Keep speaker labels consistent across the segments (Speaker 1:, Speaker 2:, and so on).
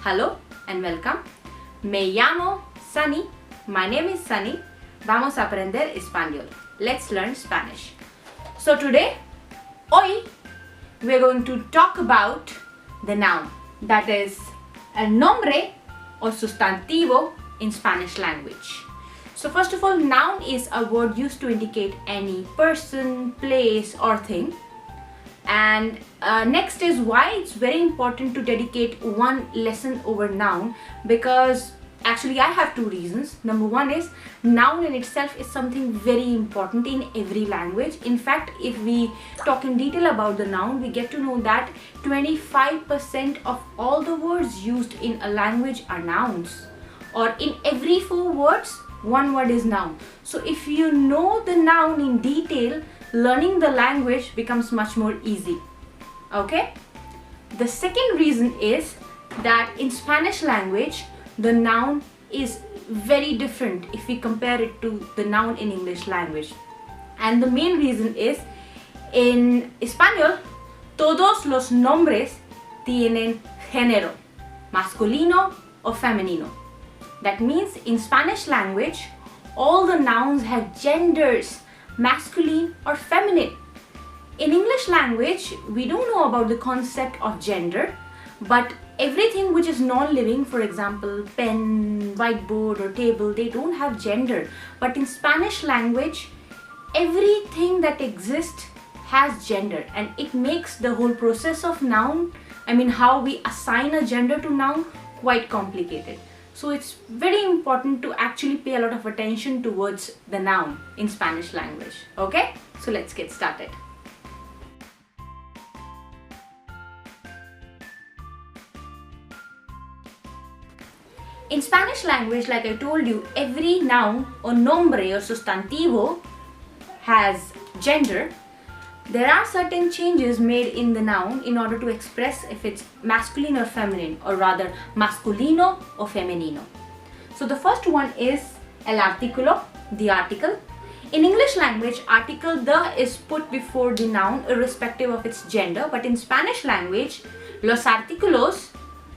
Speaker 1: Hello and welcome. Me llamo Sunny. My name is Sunny. Vamos a aprender español. Let's learn Spanish. So today, hoy, we're going to talk about the noun. That is el nombre or sustantivo in Spanish language. So first of all, noun is a word used to indicate any person, place or thing. And next is why it's very important to dedicate one lesson over noun, because actually I have two reasons. Number one is noun in itself is something very important in every language. In fact, if we talk in detail about the noun, we get to know that 25% of all the words used in a language are nouns, or in every 4 words, one word is noun. So if you know the noun in detail, learning the language becomes much more easy. Okay? The second reason is that in Spanish language, the noun is very different if we compare it to the noun in English language. And the main reason is, in Español, todos los nombres tienen género, masculino o femenino. That means in Spanish language, all the nouns have genders, masculine or feminine. In English language, we don't know about the concept of gender, but everything which is non-living, for example, pen, whiteboard or table, they don't have gender. But in Spanish language, everything that exists has gender, and it makes the whole process of noun, how we assign a gender to noun, quite complicated. So it's very important to actually pay a lot of attention towards the noun in Spanish language. Okay? So let's get started. In Spanish language, like I told you, every noun or nombre or sustantivo has gender. There are certain changes made in the noun in order to express if it's masculine or feminine, or rather masculino or femenino. So the first one is el artículo, the article. In English language, article the is put before the noun irrespective of its gender, but in Spanish language, los artículos,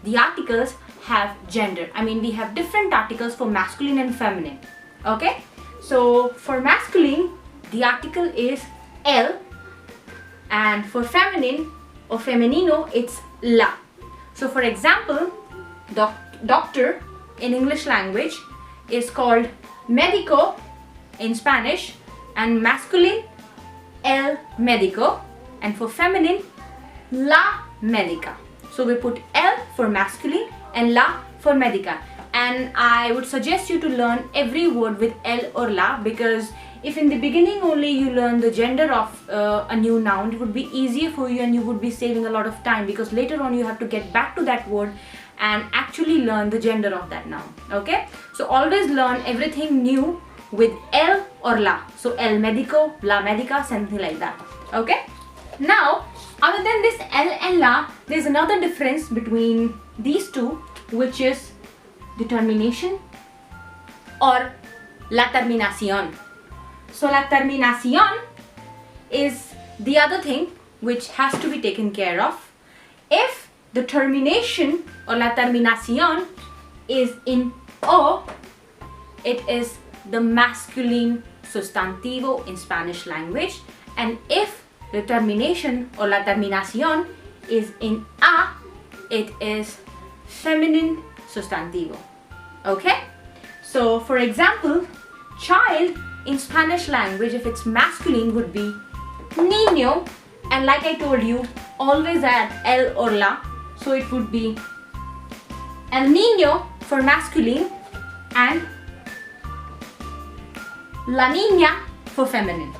Speaker 1: the articles, have gender. We have different articles for masculine and feminine. Okay? So for masculine, the article is el, and for feminine or femenino, it's la. So for example, doctor in English language is called médico in Spanish, and masculine el médico, and for feminine la médica. So we put el for masculine and la for médica. And I would suggest you to learn every word with el or la, because if in the beginning only you learn the gender of a new noun, it would be easier for you and you would be saving a lot of time, because later on you have to get back to that word and actually learn the gender of that noun. Okay? So always learn everything new with el or la. So el médico, la médica, something like that. Okay? Now, other than this el and la, there's another difference between these two, which is the termination or la terminación. So la terminación is the other thing which has to be taken care of. If the termination or la terminación is in o, it is the masculine sustantivo in Spanish language, and if the termination or la terminación is in a, it is feminine sustantivo. Okay? So for example, child in Spanish language, if it's masculine, would be niño, and like I told you, always add el or la, so it would be el niño for masculine and la niña for feminine.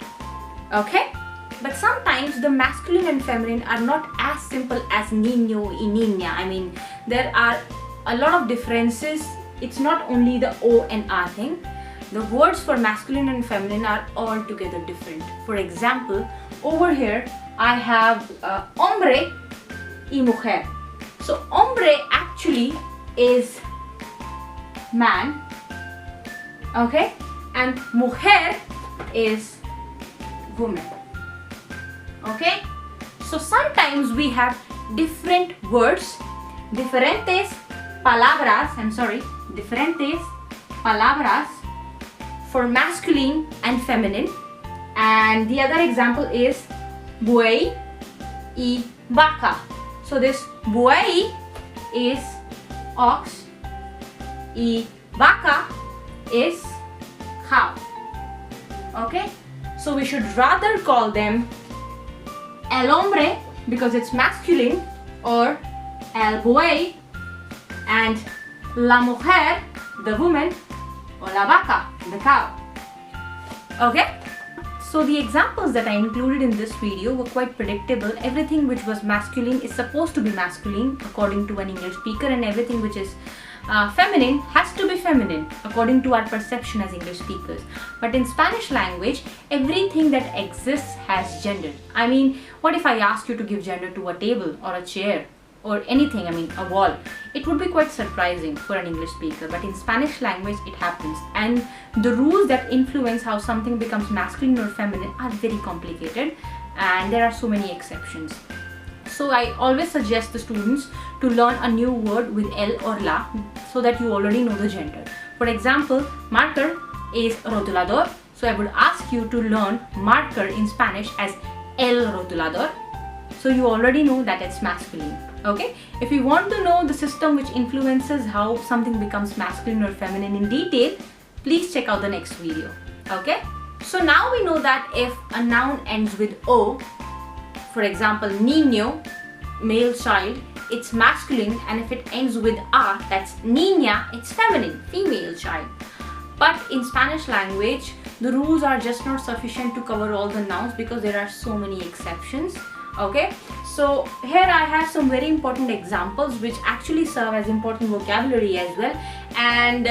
Speaker 1: Okay? But sometimes the masculine and feminine are not as simple as niño y niña. There are a lot of differences. It's not only the o and a thing. The words for masculine and feminine are altogether different. For example, over here I have hombre y mujer. So hombre actually is man, okay, and mujer is woman. Okay, so sometimes we have different words, diferentes diferentes palabras for masculine and feminine. And the other example is buey y vaca. So this buey is ox y vaca is cow. Okay, so we should rather call them el hombre because it's masculine, or el buey, and la mujer, the woman, or la vaca, the cow. Okay, so the examples that I included in this video were quite predictable. Everything which was masculine is supposed to be masculine according to an English speaker, and everything which is feminine has to be feminine according to our perception as English speakers. But in Spanish language, everything that exists has gender. I mean, what if I ask you to give gender to a table or a chair or anything, I mean a wall? It would be quite surprising for an English speaker, but in Spanish language it happens, and the rules that influence how something becomes masculine or feminine are very complicated, and there are so many exceptions. So I always suggest the students to learn a new word with el or la so that you already know the gender. For example, marker is rotulador, so I would ask you to learn marker in Spanish as el rotulador, so you already know that it's masculine. Okay, if you want to know the system which influences how something becomes masculine or feminine in detail, please check out the next video. Okay, so now we know that if a noun ends with o, for example niño, male child, it's masculine, and if it ends with a, that's niña, it's feminine, female child. But in Spanish language, the rules are just not sufficient to cover all the nouns because there are so many exceptions. Okay, so here I have some very important examples which actually serve as important vocabulary as well, and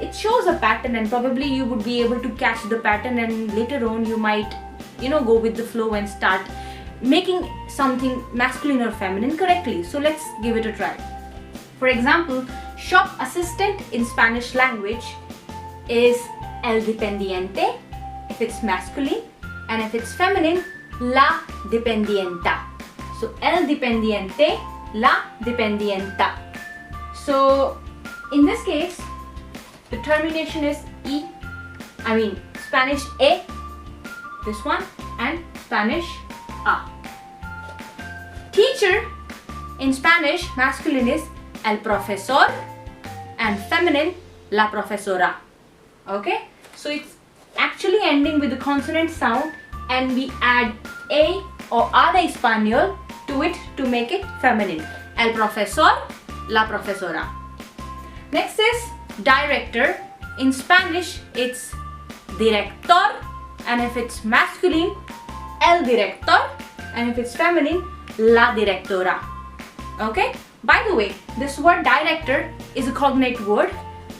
Speaker 1: it shows a pattern, and probably you would be able to catch the pattern, and later on you might, go with the flow and start making something masculine or feminine correctly. So let's give it a try. For example, shop assistant in Spanish language is el dependiente if it's masculine, and if it's feminine, la dependienta. So el dependiente, la dependienta. So in this case, the termination is e, Spanish e, this one, and Spanish a. Teacher in Spanish masculine is el profesor, and feminine la profesora. Okay, so it's actually ending with the consonant sound, and we add a or a de español to it to make it feminine. El profesor, la profesora. Next is director. In Spanish it's director, and if it's masculine, el director, and if it's feminine, la directora. Okay, by the way, this word director is a cognate word.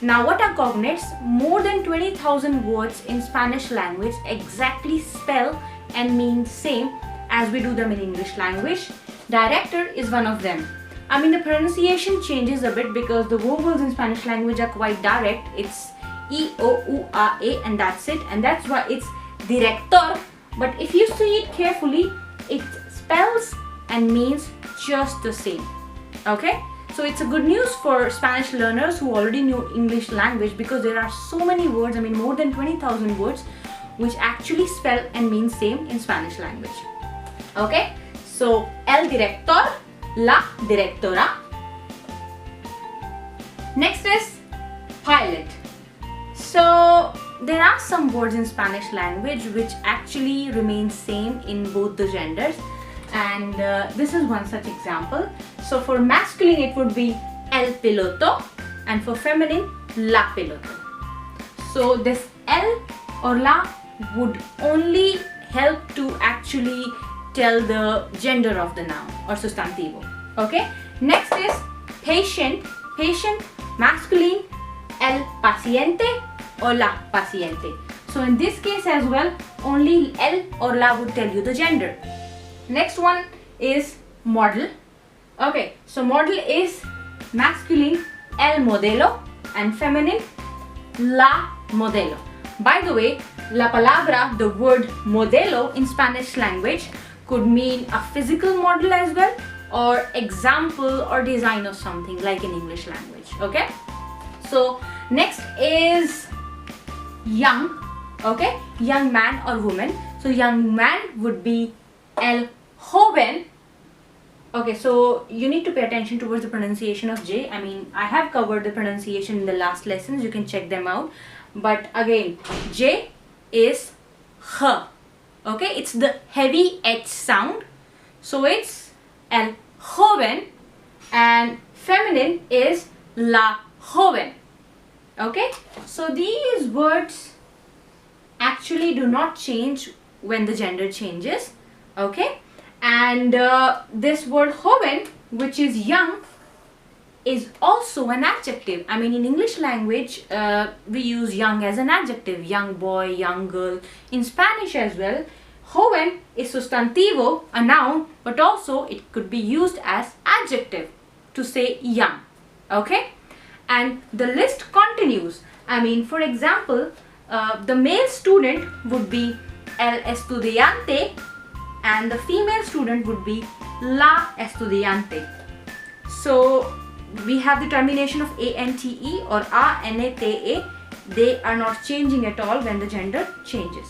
Speaker 1: Now what are cognates? More than 20,000 words in Spanish language exactly spell and mean same as we do them in English language. Director is one of them. The pronunciation changes a bit because the vowels in Spanish language are quite direct. It's E, O, U, A, E, and that's it, and that's why it's director. But if you see it carefully, it spells and means just the same. Okay, so it's a good news for Spanish learners who already know English language, because there are so many words, more than 20,000 words which actually spell and mean same in Spanish language. Okay, so el director, la directora. Next is pilot. So there are some words in Spanish language which actually remain same in both the genders, and this is one such example. So for masculine it would be el piloto, and for feminine la piloto. So this el or la would only help to actually tell the gender of the noun or sustantivo. Okay, next is patient. Patient masculine, el paciente or la paciente. So in this case as well, only el or la would tell you the gender. Next one is model. Okay, so model is masculine el modelo and feminine la modelo. By the way, la palabra, the word modelo in Spanish language could mean a physical model as well, or example or design of something like in English language. Okay, so next is young. Okay, young man or woman. So young man would be el joven. Okay, so you need to pay attention towards the pronunciation of J. I mean, I have covered the pronunciation in the last lessons. You can check them out. But again, J is H. Okay, it's the heavy H sound. So it's el joven, and feminine is la joven. Okay, so these words actually do not change when the gender changes. Okay, and this word joven, which is young, is also an adjective. I mean, in English language we use young as an adjective, young boy, young girl. In Spanish as well, joven is sustantivo, a noun, but also it could be used as adjective to say young. Okay, and the list continues. I mean, for example, the male student would be el estudiante, and the female student would be la estudiante. So we have the termination of ante or anata. They are not changing at all when the gender changes.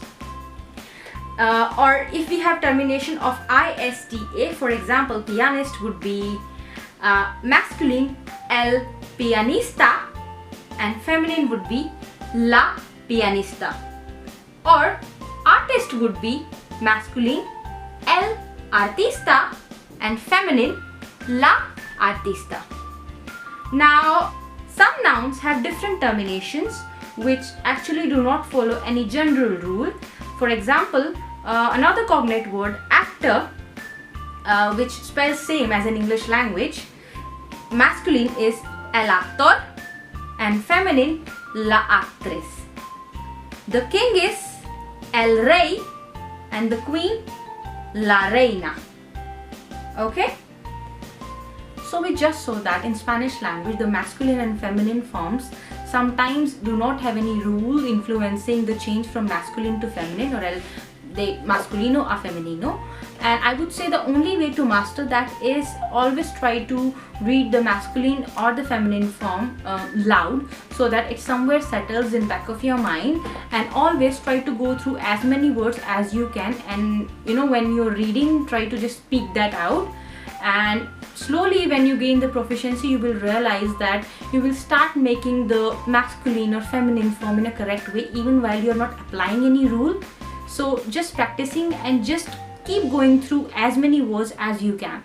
Speaker 1: Or if we have termination of ista, for example, pianist would be masculine el pianista, and feminine would be la pianista. Or artist would be masculine el artista, and feminine la artista. Now, some nouns have different terminations which actually do not follow any general rule. For example, another cognate word, actor, which spells same as in English language, masculine is el actor and feminine la actriz. The king is el rey and the queen la reina. Okay, so we just saw that in Spanish language the masculine and feminine forms sometimes do not have any rule influencing the change from masculine to feminine, or else they masculino a femenino. And I would say the only way to master that is always try to read the masculine or the feminine form loud, so that it somewhere settles in back of your mind, and always try to go through as many words as you can, and you know, when you're reading, try to just speak that out. And slowly, when you gain the proficiency, you will realize that you will start making the masculine or feminine form in a correct way even while you're not applying any rule. So just practicing and just keep going through as many words as you can.